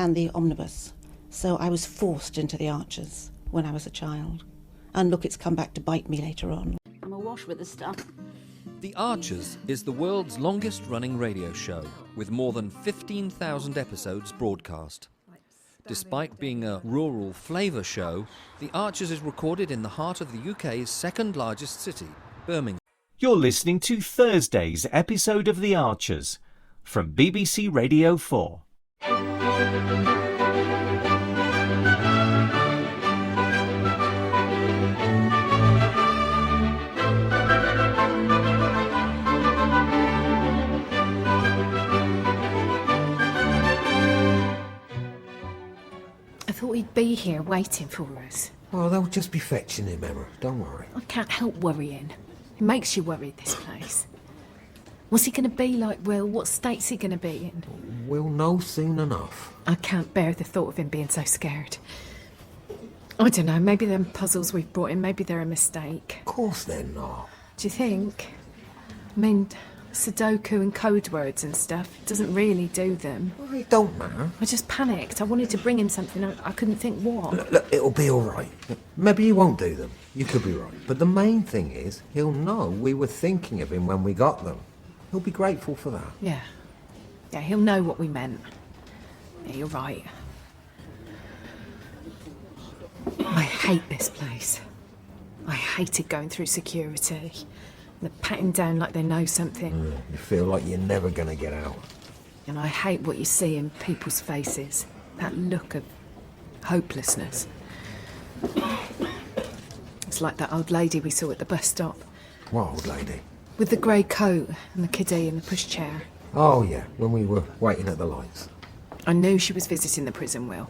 and the omnibus. So I was forced into the Archers when I was a child. And look, it's come back to bite me later on. I'm awash with the stuff. The Archers is the world's longest-running radio show, with more than 15,000 episodes broadcast. Despite being a rural flavour show, The Archers is recorded in the heart of the UK's second-largest city, Birmingham. You're listening to Thursday's episode of The Archers from BBC Radio 4. I thought he'd be here waiting for us. Oh, they'll just be fetching him, Emma. Don't worry. I can't help worrying. It makes you worried, this place. What's he going to be like, Will? What state's he going to be in? We'll know soon enough. I can't bear the thought of him being so scared. I don't know, maybe them puzzles we've brought in, maybe they're a mistake. Of course they're not. Do you think? I mean, Sudoku and code words and stuff doesn't really do them. Well, it don't matter. I just panicked. I wanted to bring him something. I couldn't think what. Look, it'll be all right. Maybe he won't do them. You could be right. But the main thing is, he'll know we were thinking of him when we got them. He'll be grateful for that. Yeah, he'll know what we meant. Yeah, you're right. I hate this place. I hated going through security. They're patting down like they know something. You feel like you're never going to get out. And I hate what you see in people's faces. That look of hopelessness. It's like that old lady we saw at the bus stop. What old lady? With the grey coat and the kiddie in the pushchair. Oh, yeah, when we were waiting at the lights. I knew she was visiting the prison, Will.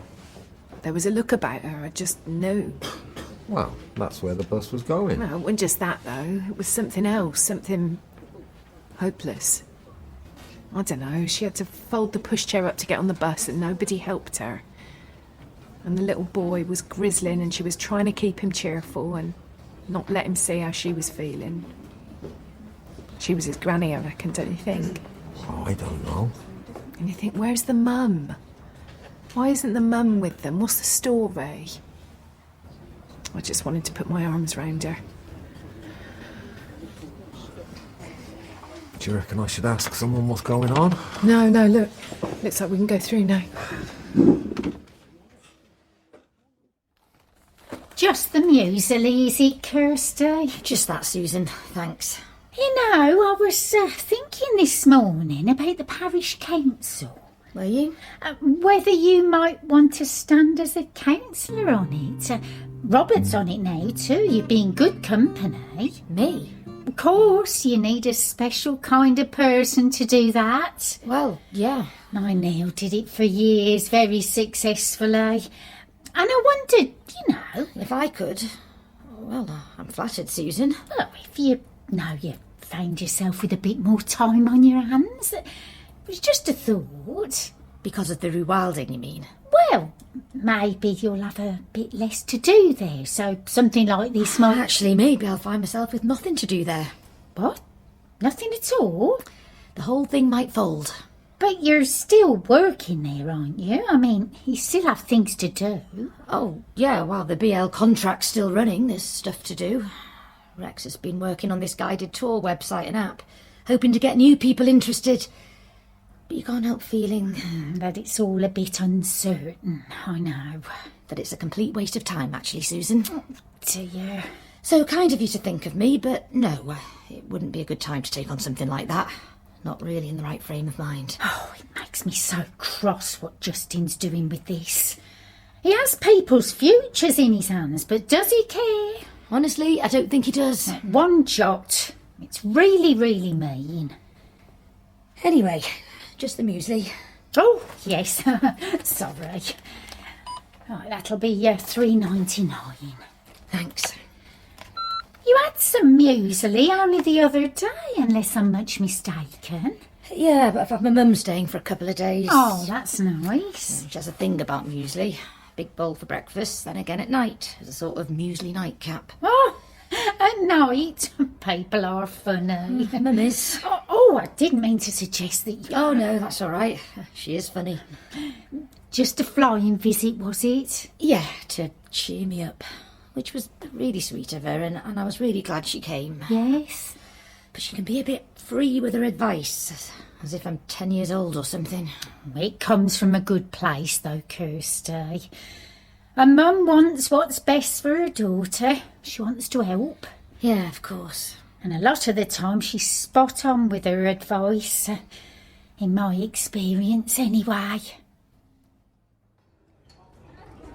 There was a look about her, I just knew. Well, that's where the bus was going. No, it wasn't just that, though. It was something else, something hopeless. I don't know, she had to fold the pushchair up to get on the bus and nobody helped her. And the little boy was grizzling and she was trying to keep him cheerful and not let him see how she was feeling. She was his granny, I reckon, don't you think? Oh, I don't know. And you think, where's the mum? Why isn't the mum with them? What's the story? I just wanted to put my arms round her. Do you reckon I should ask someone what's going on? No, look. Looks like we can go through now. Just the muesli, is it, Kirsty? Just that, Susan, thanks. You know, I was thinking this morning about the parish council. Were you? Whether you might want to stand as a councillor on it. Robert's on it now too, you've been good company. Me? Of course, you need a special kind of person to do that. Well, yeah. I now did it for years, very successfully. And I wondered, you know... If I could... Well, I'm flattered, Susan. Well, if you found yourself with a bit more time on your hands... It was just a thought. Because of the rewilding, you mean? Well, maybe you'll have a bit less to do there, so something like this might... Actually, maybe I'll find myself with nothing to do there. What? Nothing at all? The whole thing might fold. But you're still working there, aren't you? I mean, you still have things to do. Oh, yeah, while the BL contract's still running, there's stuff to do. Rex has been working on this guided tour website and app, hoping to get new people interested. But you can't help feeling... that it's all a bit uncertain, I know. That it's a complete waste of time, actually, Susan. Oh, dear. So kind of you to think of me, but no, it wouldn't be a good time to take on something like that. Not really in the right frame of mind. Oh, it makes me so cross what Justin's doing with this. He has people's futures in his hands, but does he care? Honestly, I don't think he does. One jot. It's really, really mean. Anyway, just the muesli. Oh, yes. Sorry. Right, that'll be $3.99. Thanks. You had some muesli only the other day, unless I'm much mistaken. Yeah, but I've had my mum staying for a couple of days. Oh, that's nice. She has a thing about muesli. Big bowl for breakfast, then again at night, as a sort of muesli nightcap. Oh, at night? People are funny. Mum is. Oh, Oh, I didn't mean to suggest that you... Oh, no, that's all right. She is funny. Just a flying visit, was it? Yeah, to cheer me up, which was really sweet of her, and I was really glad she came. Yes. But she can be a bit free with her advice, as if I'm 10 years old or something. It comes from a good place, though, Kirsty. A mum wants what's best for her daughter. She wants to help. Yeah, of course. And a lot of the time she's spot on with her advice. In my experience, anyway.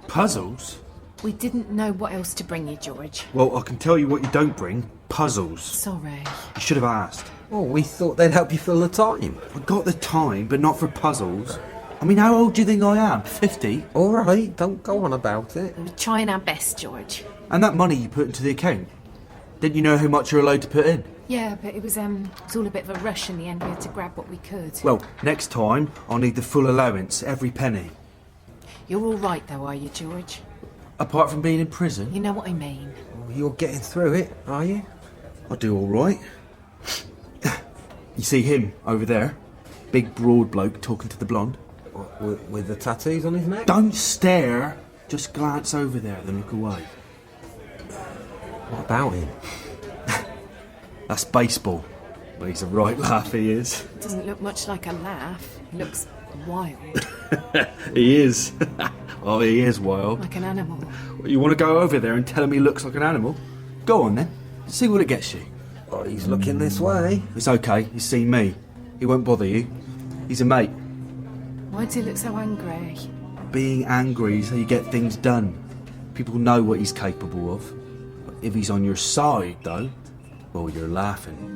Puzzles? We didn't know what else to bring you, George. Well, I can tell you what you don't bring. Puzzles. Sorry. You should have asked. Well, we thought they'd help you fill the time. I got the time, but not for puzzles. I mean, how old do you think I am? 50? All right, don't go on about it. We're trying our best, George. And that money you put into the account? Didn't you know how much you're allowed to put in? Yeah, but it was all a bit of a rush in the end. We had to grab what we could. Well, next time, I'll need the full allowance, every penny. You're all right, though, are you, George? Apart from being in prison, You know what I mean. Well, you're getting through it, are you? I do all right. You see him over there? Big, broad bloke talking to the blonde. With the tattoos on his neck? Don't stare. Just glance over there, then look away. What about him? That's baseball. Well, he's a right laugh, he is. It doesn't look much like a laugh. He looks wild, He is. Oh, he is wild. like an animal. You want to go over there and tell him he looks like an animal? Go on then. See what it gets you. Oh, he's looking this way. It's okay. He's seen me. He won't bother you. He's a mate. Why does he look so angry? Being angry is how you get things done. People know what he's capable of. But if he's on your side, though, well, you're laughing.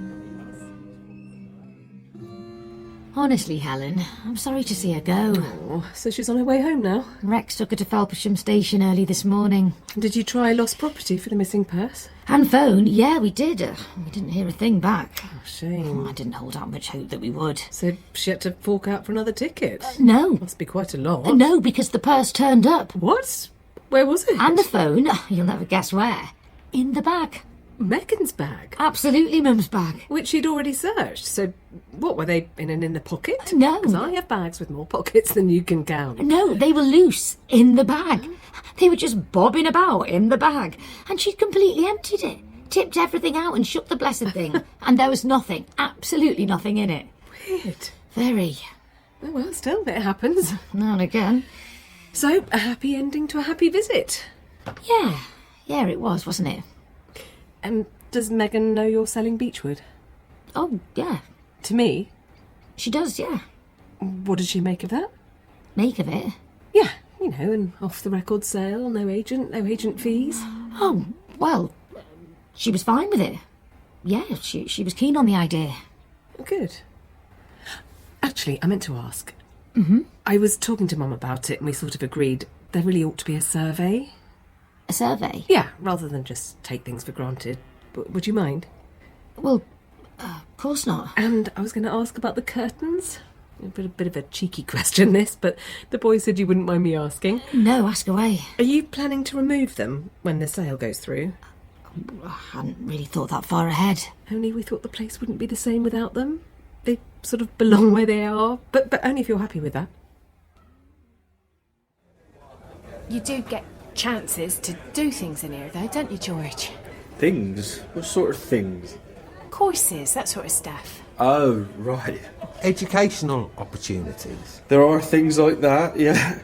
Honestly, Helen, I'm sorry to see her go. Oh, so she's on her way home now. Rex took her to Felpersham Station early this morning. Did you try lost property for the missing purse? And phone, yeah, we did. We didn't hear a thing back. Oh, shame. I didn't hold out much hope that we would. So she had to fork out for another ticket? No. Must be quite a lot. No, because the purse turned up. What? Where was it? And the phone, you'll never guess where. In the bag. Megan's bag, Absolutely Mum's bag. which she'd already searched. So what, were they in an inner pocket? No. Because I have bags with more pockets than you can count. No, they were loose in the bag. They were just bobbing about in the bag. And she'd completely emptied it. Tipped everything out and shook the blessed thing. And there was nothing, absolutely nothing in it. Weird. Very. Oh, well, still, it happens. Now and again. So, a happy ending to a happy visit. Yeah, it was, wasn't it? Does Megan know you're selling Beechwood? Oh, yeah. To me? She does, yeah. What did she make of that? Make of it. Yeah, you know, an off-the-record sale, no agent fees. Oh, well, she was fine with it. Yeah, she was keen on the idea. Good. Actually, I meant to ask. Mm-hmm. I was talking to Mum about it and we sort of agreed there really ought to be a survey. A survey? Yeah, rather than just take things for granted. But would you mind? Well, of course not. And I was going to ask about the curtains. A bit of a cheeky question, this, but the boy said you wouldn't mind me asking. No, ask away. Are you planning to remove them when the sale goes through? I hadn't really thought that far ahead. Only we thought the place wouldn't be the same without them. They sort of belong where they are, but only if you're happy with that. You do get chances to do things in here, though, don't you, George? Things? What sort of things? Courses, that sort of stuff. Oh, right. Educational opportunities. There are things like that, yeah.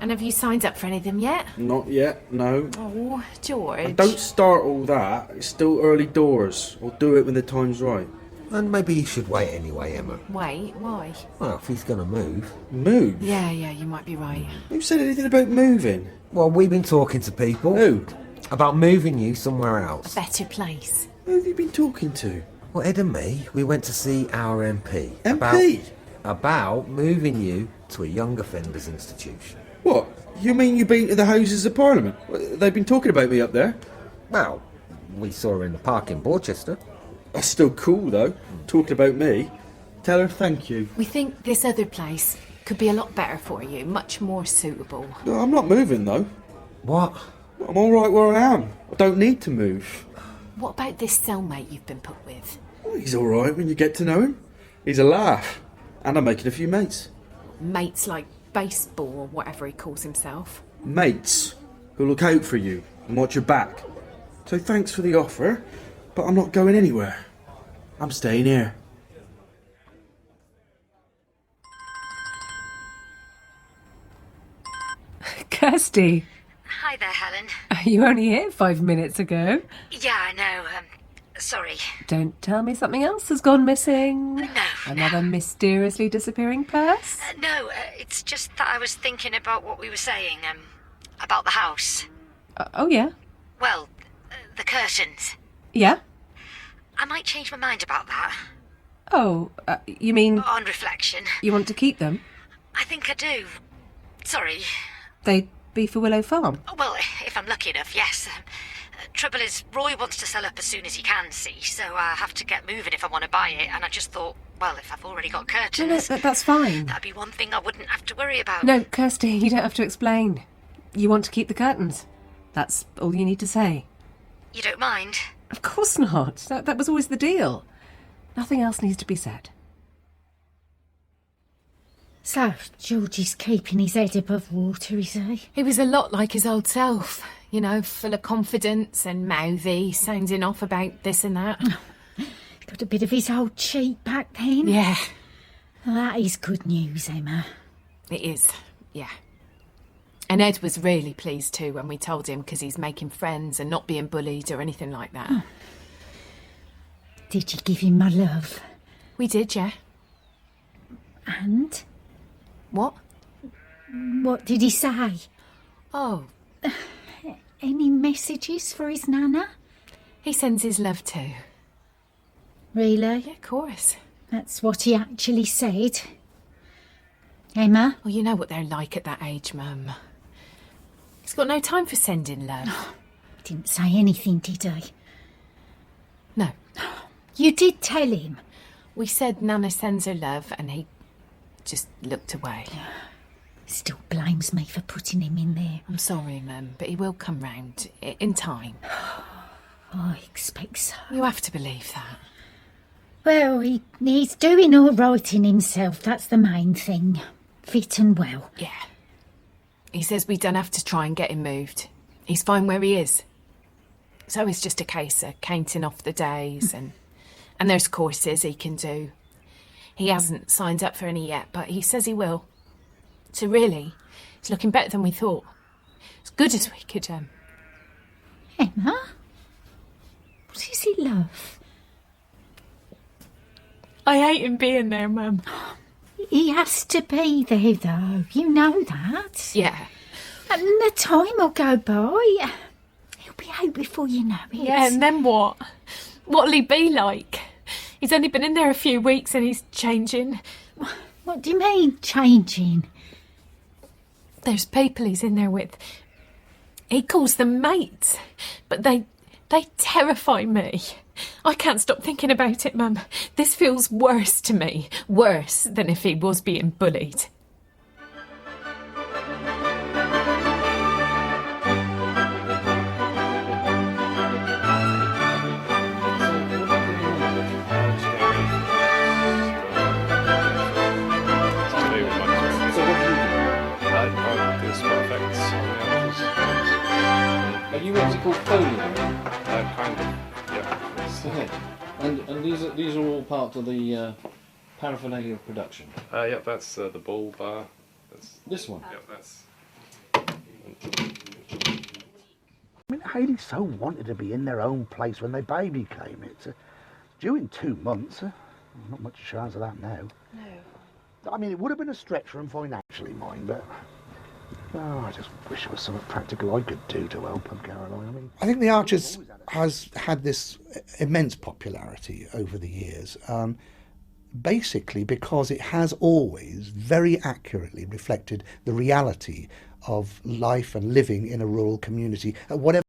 And have you signed up for any of them yet? Not yet, no. Oh, George. Don't start all that. It's still early doors. I'll do it when the time's right. And maybe you should wait anyway, Emma. Wait, why? Well, if he's going to move. Move? Yeah, you might be right. Who said anything about moving? Well, we've been talking to people. Who? About moving you somewhere else. Better place. Who have you been talking to? Well, Ed and me, we went to see our MP. MP? About moving you to a young offenders institution. What? You mean you've been to the Houses of Parliament? They've been talking about me up there? Well, we saw her in the park in Borchester. That's still cool, though. Talking about me. Tell her thank you. We think this other place could be a lot better for you, much more suitable. No, I'm not moving, though. What? I'm all right where I am. I don't need to move. What about this cellmate you've been put with? Well, he's all right when you get to know him. He's a laugh. And I'm making a few mates. Mates like baseball or whatever he calls himself. Mates who look out for you and watch your back. So thanks for the offer, but I'm not going anywhere. I'm staying here. Kirsty, Hi there, Helen. you were only here 5 minutes ago. Yeah, I know. Sorry. Don't tell me something else has gone missing. No. Another mysteriously disappearing purse? No, it's just that I was thinking about what we were saying, about the house. Oh, yeah. Well, the curtains. Yeah? I might change my mind about that. Oh, you mean On reflection. you want to keep them? I think I do. Sorry. They'd be for Willow Farm. Well, if I'm lucky enough, yes. Trouble is, Roy wants to sell up as soon as he can, see, so I have to get moving if I want to buy it, and I just thought, well, if I've already got curtains... No, that's fine. That'd be one thing I wouldn't have to worry about. No, Kirsty, you don't have to explain. You want to keep the curtains. That's all you need to say. You don't mind? Of course not. That was always the deal. Nothing else needs to be said. So, George is keeping his head above water, is he? He was a lot like his old self, you know, full of confidence and mouthy, sounding off about this and that. Got a bit of his old cheek back then. Yeah, Well, that is good news, Emma. it is, yeah. And Ed was really pleased too when we told him, because he's making friends and not being bullied or anything like that. Did you give him my love? We did, yeah. And? What? What did he say? Oh, Any messages for his nana? he sends his love too. Really? Yeah, of course. That's what he actually said. Emma? Well, you know what they're like at that age, Mum. He's got no time for sending love. Didn't say anything, did he? No. You did tell him. We said Nana sends her love and he just looked away. Still blames me for putting him in there. I'm sorry, Mum, but he will come round in time. I expect so. You have to believe that. Well, he's doing all right in himself, that's the main thing. Fit and well. Yeah. He says we don't have to try and get him moved. He's fine where he is. So it's just a case of counting off the days and there's courses he can do. He hasn't signed up for any yet, but he says he will. So really, it's looking better than we thought. As good as we could. Emma? What is he love? I hate him being there, Mum. He has to be there, though. You know that. Yeah. And the time will go by. He'll be out before you know it. Yeah, and then what? What'll he be like? He's only been in there a few weeks and he's changing. What do you mean, changing? There's people he's in there with. He calls them mates, but they terrify me. I can't stop thinking about it, Mum. This feels worse to me. Worse than if he was being bullied. Are you what is it called Foley? Kind of, yeah. Okay. And these are all part of the paraphernalia of production. Yeah, that's the bull bar. That's, This one. yeah, that's. I mean, Hayley so wanted to be in their own place when their baby came. It's due in 2 months. Not much chance of that now. No. I mean, it would have been a stretch for them financially, mind, but I just wish there was something practical I could do to help them, Caroline. I mean, I think The Archers has had this immense popularity over the years, basically because it has always very accurately reflected the reality of life and living in a rural community, at whatever